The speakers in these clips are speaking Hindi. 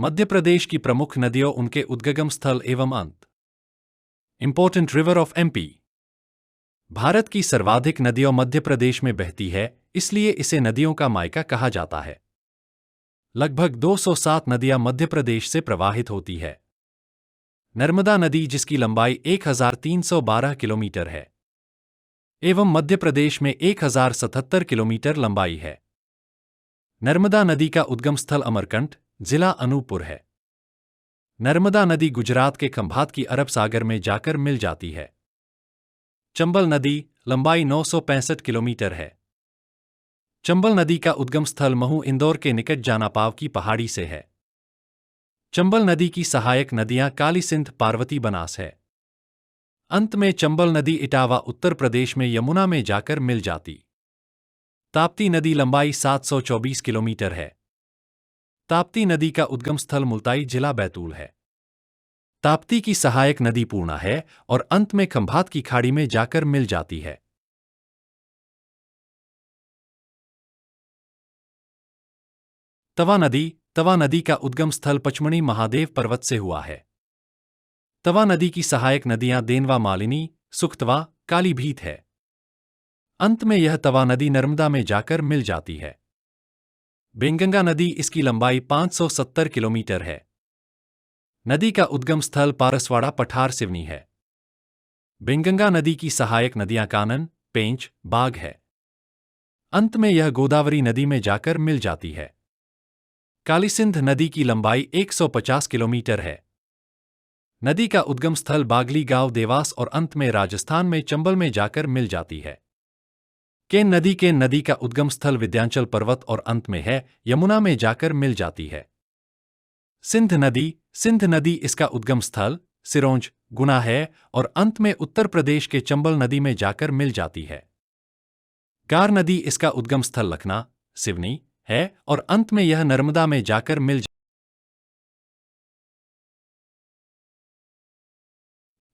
मध्य प्रदेश की प्रमुख नदियों, उनके उद्गम स्थल एवं अंत। Important river of MP. Bharat की सर्वाधिक नदियों मध्य प्रदेश में बहती है, इसलिए इसे नदियों का मायका कहा जाता है। लगभग 207 नदियां मध्य प्रदेश से प्रवाहित होती है। नर्मदा नदी, जिसकी लंबाई 1312 किलोमीटर है, एवं मध्य प्रदेश में 1077 किलोमीटर लंबाई है। नर्मदा नदी का उद्गम स्थल अमरकंटक, जिला अनूपपुर है। नर्मदा नदी गुजरात के खंभात की अरब सागर में जाकर मिल जाती है। चंबल नदी, लंबाई 965 किलोमीटर है। चंबल नदी का उद्गम स्थल महू, इंदौर के निकट जानापाव की पहाड़ी से है। चंबल नदी की सहायक नदियां काली सिंध, पार्वती, बनास है। अंत में चंबल नदी इटावा, उत्तर प्रदेश में यमुना में जाकर मिल जाती। ताप्ती नदी, लंबाई 724 किलोमीटर है। ताप्ती नदी का उद्गम स्थल मुल्ताई, जिला बैतूल है। ताप्ती की सहायक नदी पूर्णा है और अंत में खंभात की खाड़ी में जाकर मिल जाती है। तवा नदी। तवा नदी का उद्गम स्थल पचमणी महादेव पर्वत से हुआ है। तवा नदी की सहायक नदियां देनवा, मालिनी, सुखतवा, कालीभीत है। अंत में यह तवा नदी नर्मदा में जाकर मिल जाती है। बेंगंगा नदी, इसकी लंबाई 570 किलोमीटर है। नदी का उद्गम स्थल पारसवाड़ा, पठार, सिवनी है। बेंगंगा नदी की सहायक नदियां कानन, पेंच, बाघ है। अंत में यह गोदावरी नदी में जाकर मिल जाती है। कालीसिंध नदी की लंबाई 150 किलोमीटर है। नदी का उद्गम स्थल बागली गांव, देवास, और अंत में राजस्थान में चंबल में जाकर मिल जाती है। केन नदी का उद्गम स्थल विंध्याचल पर्वत और अंत में है यमुना में जाकर मिल जाती है। सिंध नदी, इसका उद्गम स्थल सिरोंज, गुना है और अंत में उत्तर प्रदेश के चंबल नदी में जाकर मिल जाती है। गार नदी, इसका उद्गम स्थल लखना, सिवनी है और अंत में यह नर्मदा में जाकर मिल जाती है।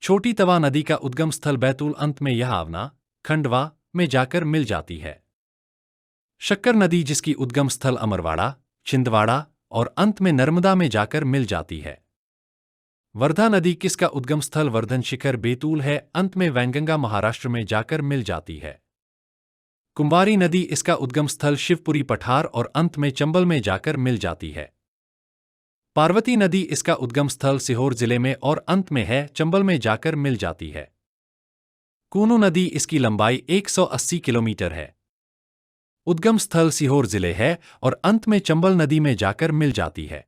छोटी तवा नदी का उद्गम स्थल बैतूल, अंत में यह आवना, खंडवा में जाकर मिल जाती है। शक्कर नदी, जिसकी उद्गम स्थल अमरवाड़ा, छिंदवाड़ा और अंत में नर्मदा में जाकर मिल जाती है। वर्धा नदी, किसका उद्गम स्थल वर्धन शिखर, बैतूल है, अंत में वैनगंगा, महाराष्ट्र में जाकर मिल जाती है। कुंवारी नदी, इसका उद्गम स्थल शिवपुरी, पठार और अंत में चंबल में जाकर मिल जाती है। पार्वती नदी, इसका उद्गम स्थल सीहोर जिले में और अंत में है चंबल में जाकर मिल जाती है। कूनू नदी, इसकी लंबाई 180 किलोमीटर है। उद्गम स्थल सीहोर जिले है और अंत में चंबल नदी में जाकर मिल जाती है।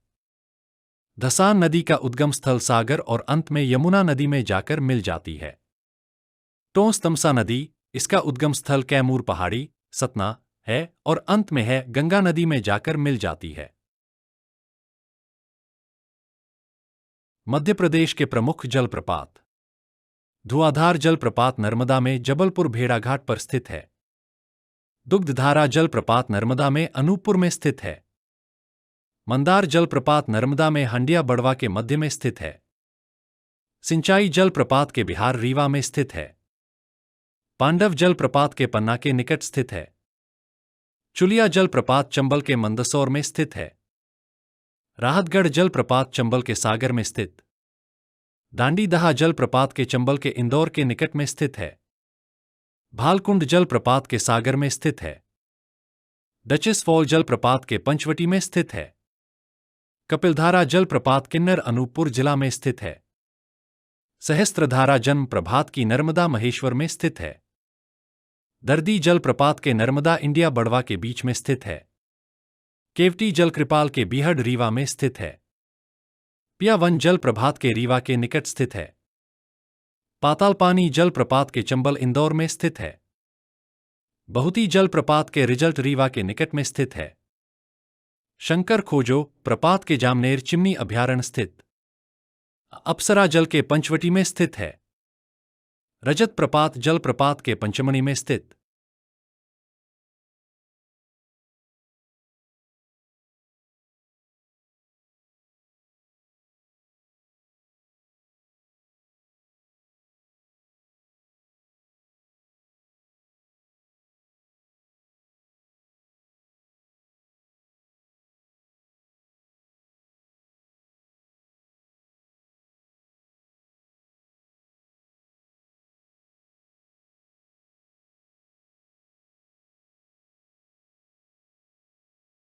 धसान नदी का उद्गम स्थल सागर और अंत में यमुना नदी में जाकर मिल जाती है। टोंस तमसा नदी, इसका उद्गम स्थल कैमूर पहाड़ी, सतना है और अंत में है गंगा नदी में जाकर मिल जाती है। मध्य प्रदेश के प्रमुख जलप्रपात। धुआंधार जलप्रपात नर्मदा में जबलपुर भेड़ाघाट पर स्थित है। दुग्धधारा जलप्रपात नर्मदा में अनूपपुर में स्थित है। मंदार जलप्रपात नर्मदा में हंडिया बड़वा के मध्य में स्थित है। सिंचाई जलप्रपात के बिहार, रीवा में स्थित है। पांडव जलप्रपात के पन्ना के निकट स्थित है। चुलिया जलप्रपात चंबल के मंदसौर में स्थित है। राहतगढ़ जलप्रपात चंबल के सागर में स्थित। दांडी दहा जलप्रपात के चंबल के इंदौर के निकट में स्थित है। भालकुंड जलप्रपात के सागर में स्थित है। डचेस फॉल जलप्रपात के पंचवटी में स्थित है। कपिलधारा जलप्रपात किन्नर, अनूपपुर जिला में स्थित है। सहस्त्रधारा जन्म प्रभात की नर्मदा, महेश्वर में स्थित है। दर्दी जलप्रपात के नर्मदा, इंडिया बड़वा के बीच में स्थित है। केवटी जलकृपाल के बीहड़, रीवा में स्थित है। पियावन जलप्रपात के रीवा के निकट स्थित है। पातालपानी जलप्रपात के चंबल, इंदौर में स्थित है। बहुती जलप्रपात के रिजल्ट, रीवा के निकट में स्थित है। शंकर खोजो प्रपात के जामनेर, चिमनी अभयारण्य स्थित। अप्सरा जल के पंचवटी में स्थित है। रजत प्रपात जलप्रपात के पंचमणी में स्थित।